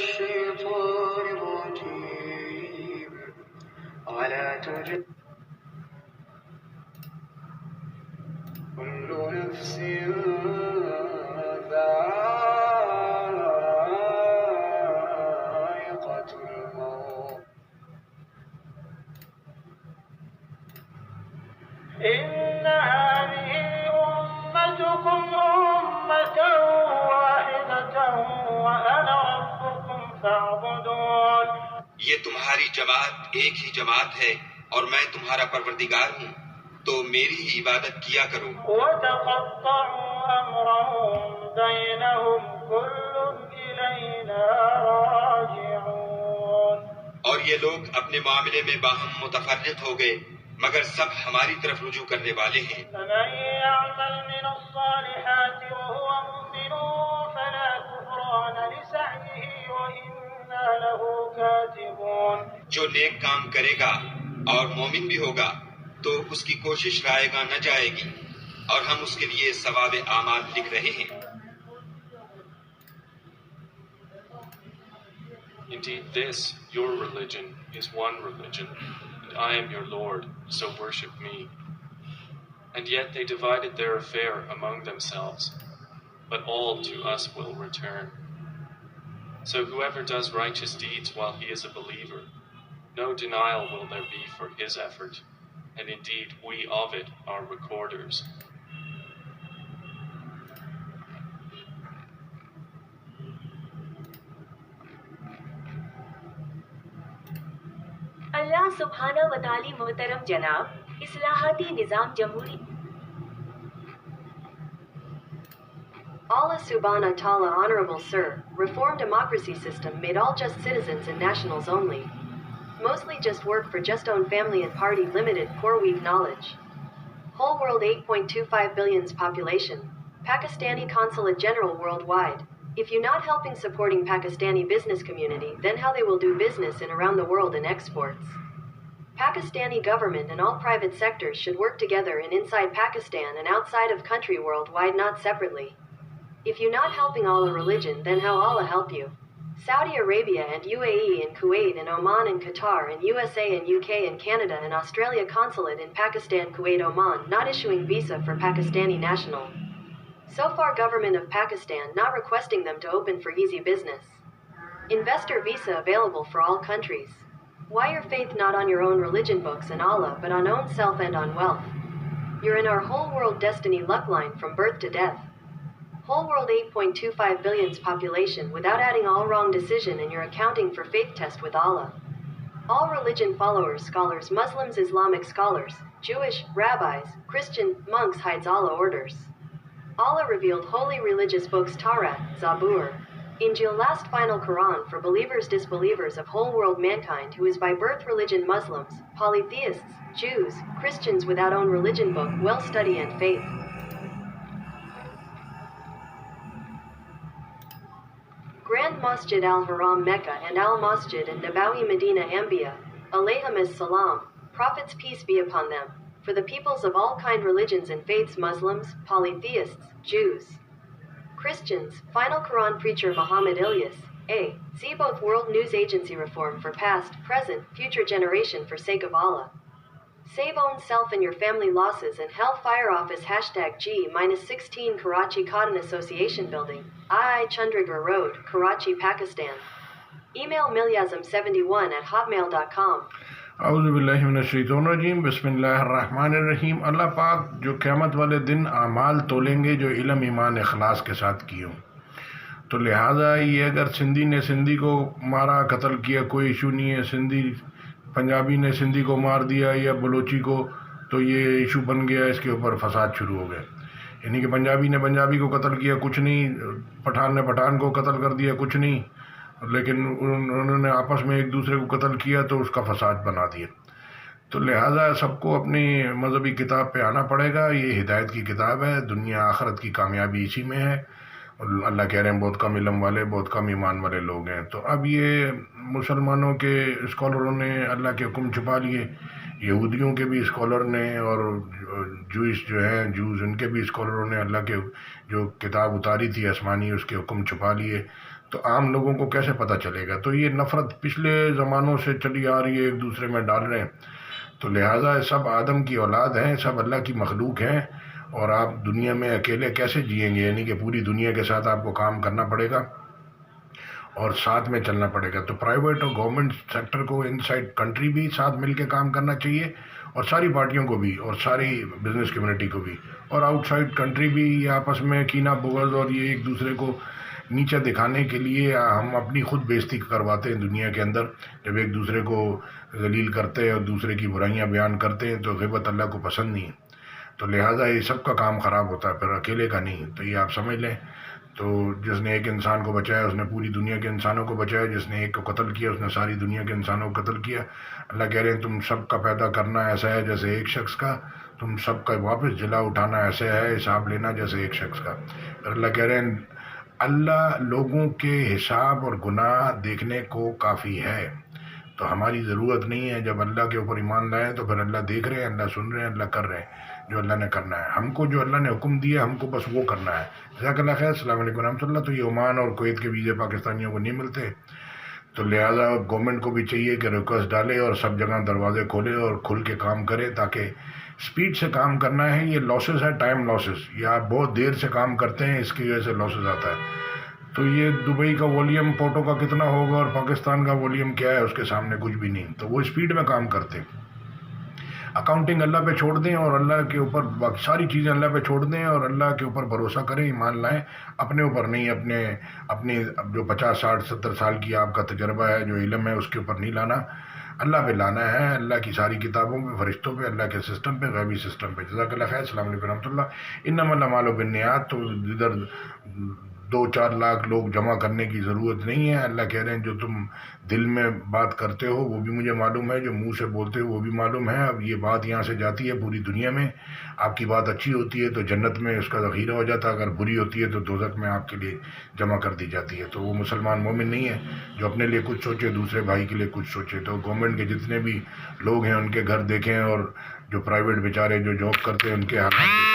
الشيطان الرجيم ولا تجد كل نفس ذائقة الموت إن هذه أمتكم أمة واحدة وأنا ربكم فاعبدون. یہ تمہاری جماعت ایک ہی جماعت ہے اور میں تمہارا پروردگار ہوں، تو میری ہی عبادت کیا کرو. وتقطعوا أمرهم بينهم كل إلينا راجعون. اور یہ لوگ اپنے معاملے میں باہم متفرق ہو گئے مگر سب ہماری طرف رجوع کرنے والے ہیں. فمن يعمل من الصالحات وهو مؤمن فلا كفران لسعيه وإنا له كاتبون. جو نیک کام کرے گا اور مومن بھی ہوگا تو اس کی کوشش رائے گاہ نہ جائے گی اور ہم اس کے لیے ثواب اعمال لکھ رہے ہیں. Indeed, this, your religion, is one religion, and I am your Lord, so worship me. And yet they divided their affair among themselves, but all to us will return. So whoever does righteous deeds while he is a believer, no denial will there be for his effort, and indeed we of it are recorders. اللہ سبحانہ و تعالی محترم جناب، اصلاحاتی نظام جمہوری Allah subhanahu wa ta'ala honorable sir, reform democracy system made all just citizens and nationals only. Mostly just work for just own family and party limited core weak knowledge. Whole world 8.25 billion's population. Pakistani consulate general worldwide. If you not helping supporting Pakistani business community, then how they will do business in around the world and exports. Pakistani government and all private sectors should work together in inside Pakistan and outside of country worldwide, not separately. If you not helping Allah religion, then how Allah help you? Saudi Arabia and UAE and Kuwait and Oman and Qatar and USA and UK and Canada and Australia consulate in Pakistan, Kuwait, Oman not issuing visa for Pakistani national. So far government of Pakistan not requesting them to open for easy business. Investor visa available for all countries. Why your faith not on your own religion books and Allah but on own self and on wealth? You're in our whole world destiny luck line from birth to death. Whole world 8.25 billion's population without adding all wrong decision and you're accounting for faith test with Allah. All religion followers, scholars, Muslims, Islamic scholars, Jewish, rabbis, Christian, monks hides Allah orders. Allah revealed holy religious books Taurat, Zabur, Injil, last final Quran for believers, disbelievers of whole world mankind who is by birth religion Muslims, polytheists, Jews, Christians without own religion book, well study and faith. Grand Masjid al-Haram Mecca and al-Masjid and Nabawi Medina Anbiya, alayhimus salam, prophets peace be upon them, for the peoples of all kind religions and faiths Muslims, polytheists, Jews, Christians, final Quran preacher Muhammad Ilyas, A. See both World News Agency reform for past, present, future generation for sake of Allah. Save own self and your family losses and Hellfire Office #G-16 Karachi Cotton Association Building, II Chandigarh Road, Karachi, Pakistan. Email milyazam71@hotmail.com. اعوذ باللہ من الشیطان الرجیم، بسم اللہ الرحمن الرحیم۔ اللہ پاک جو قیامت والے دن اعمال تولیں گے جو علم ایمان اخلاص کے ساتھ کیے ہوں، تو لہٰذا یہ اگر سندھی نے سندھی کو مارا قتل کیا کوئی ایشو نہیں ہے، سندھی پنجابی نے سندھی کو مار دیا یا بلوچی کو تو یہ ایشو بن گیا، اس کے اوپر فساد شروع ہو گئے، یعنی کہ پنجابی نے پنجابی کو قتل کیا کچھ نہیں، پٹھان نے پٹھان کو قتل کر دیا کچھ نہیں، لیکن انہوں نے آپس میں ایک دوسرے کو قتل کیا تو اس کا فساد بنا دیا۔ تو لہٰذا سب کو اپنی مذہبی کتاب پہ آنا پڑے گا، یہ ہدایت کی کتاب ہے، دنیا آخرت کی کامیابی اسی میں ہے، اور اللہ کہہ رہے ہیں بہت کم علم والے بہت کم ایمان والے لوگ ہیں۔ تو اب یہ مسلمانوں کے اسکالروں نے اللہ کے حکم چھپا لیے، یہودیوں کے بھی اسکالر نے اور جوئش جو ہیں جوز ان کے بھی اسکالروں نے اللہ کے جو کتاب اتاری تھی آسمانی اس کے حکم چھپا لیے۔ تو عام لوگوں کو کیسے پتہ چلے گا؟ تو یہ نفرت پچھلے زمانوں سے چلی آ رہی ہے، ایک دوسرے میں ڈال رہے ہیں. تو لہٰذا سب آدم کی اولاد ہیں، سب اللہ کی مخلوق ہیں، اور آپ دنیا میں اکیلے کیسے جئیں گے؟ یعنی کہ پوری دنیا کے ساتھ آپ کو کام کرنا پڑے گا اور ساتھ میں چلنا پڑے گا. تو پرائیویٹ اور گورنمنٹ سیکٹر کو ان سائڈ کنٹری بھی ساتھ مل کے کام کرنا چاہیے، اور ساری پارٹیوں کو بھی، اور ساری بزنس کمیونٹی کو بھی، اور آؤٹ سائڈ کنٹری بھی. یہ آپس میں کینہ بغض اور یہ ایک دوسرے کو نیچے دکھانے کے لیے ہم اپنی خود بےزتی کرواتے ہیں دنیا کے اندر. جب ایک دوسرے کو ذلیل کرتے ہیں اور دوسرے کی برائیاں بیان کرتے ہیں تو غیبت اللہ کو پسند نہیں ہے. تو لہٰذا یہ سب کا کام خراب ہوتا ہے، پھر اکیلے کا نہیں. تو یہ آپ سمجھ لیں. تو جس نے ایک انسان کو بچایا اس نے پوری دنیا کے انسانوں کو بچایا، جس نے ایک کو قتل کیا اس نے ساری دنیا کے انسانوں کو قتل کیا. اللہ کہہ رہے ہیں تم سب کا پیدا کرنا ایسا ہے جیسے ایک شخص کا، تم سب کا واپس جلا اٹھانا ایسے ہے حساب لینا جیسے ایک شخص کا. اور اللہ کہہ رہے ہیں اللہ لوگوں کے حساب اور گناہ دیکھنے کو کافی ہے. تو ہماری ضرورت نہیں ہے. جب اللہ کے اوپر ایمان لائیں تو پھر اللہ دیکھ رہے ہیں، اللہ سن رہے ہیں، اللہ کر رہے ہیں جو اللہ نے کرنا ہے. ہم کو جو اللہ نے حکم دیا ہم کو بس وہ کرنا ہے. جزاک اللہ خیر. السلام علیکم ورحمۃ اللہ. تو یہ عمان اور کویت کے ویزے پاکستانیوں کو نہیں ملتے، تو لہٰذا گورنمنٹ کو بھی چاہیے کہ ریکویسٹ ڈالے اور سب جگہ دروازے کھولے اور کھل کے کام کرے، تاکہ سپیڈ سے کام کرنا ہے. یہ لاسز ہے، ٹائم لاسز، یا آپ بہت دیر سے کام کرتے ہیں اس کی وجہ سے لاسز آتا ہے. تو یہ دبئی کا والیوم پورٹو کا کتنا ہوگا اور پاکستان کا والیوم کیا ہے اس کے سامنے کچھ بھی نہیں. تو وہ اسپیڈ میں کام کرتے ہیں. اکاؤنٹنگ اللہ پہ چھوڑ دیں اور اللہ کے اوپر باقی ساری چیزیں اللہ پہ چھوڑ دیں اور اللہ کے اوپر بھروسہ کریں، ایمان لائیں. اپنے اوپر نہیں، اپنے جو 50 60 70 سال کی آپ کا تجربہ ہے، جو علم ہے، اس کے اوپر نہیں لانا، اللہ پہ لانا ہے. اللہ کی ساری کتابوں پہ، فرشتوں پہ، اللہ کے سسٹم پہ، غیبی سسٹم پہ. جزاک اللہ خیر. السلام علیکم ورحمۃ اللہ. انما الاعمال بالنیات. تو ادھر 2-4 لاکھ لوگ جمع کرنے کی ضرورت نہیں ہے. اللہ کہہ رہے ہیں جو تم دل میں بات کرتے ہو وہ بھی مجھے معلوم ہے، جو منہ سے بولتے ہو وہ بھی معلوم ہے. اب یہ بات یہاں سے جاتی ہے پوری دنیا میں. آپ کی بات اچھی ہوتی ہے تو جنت میں اس کا ذخیرہ ہو جاتا ہے، اگر بری ہوتی ہے تو دوزخ میں آپ کے لیے جمع کر دی جاتی ہے. تو وہ مسلمان مومن نہیں ہے جو اپنے لیے کچھ سوچے، دوسرے بھائی کے لیے کچھ سوچے. تو گورنمنٹ کے جتنے بھی لوگ ہیں ان کے گھر دیکھیں، اور جو پرائیویٹ بیچارے جو جاب کرتے ہیں ان کے حالات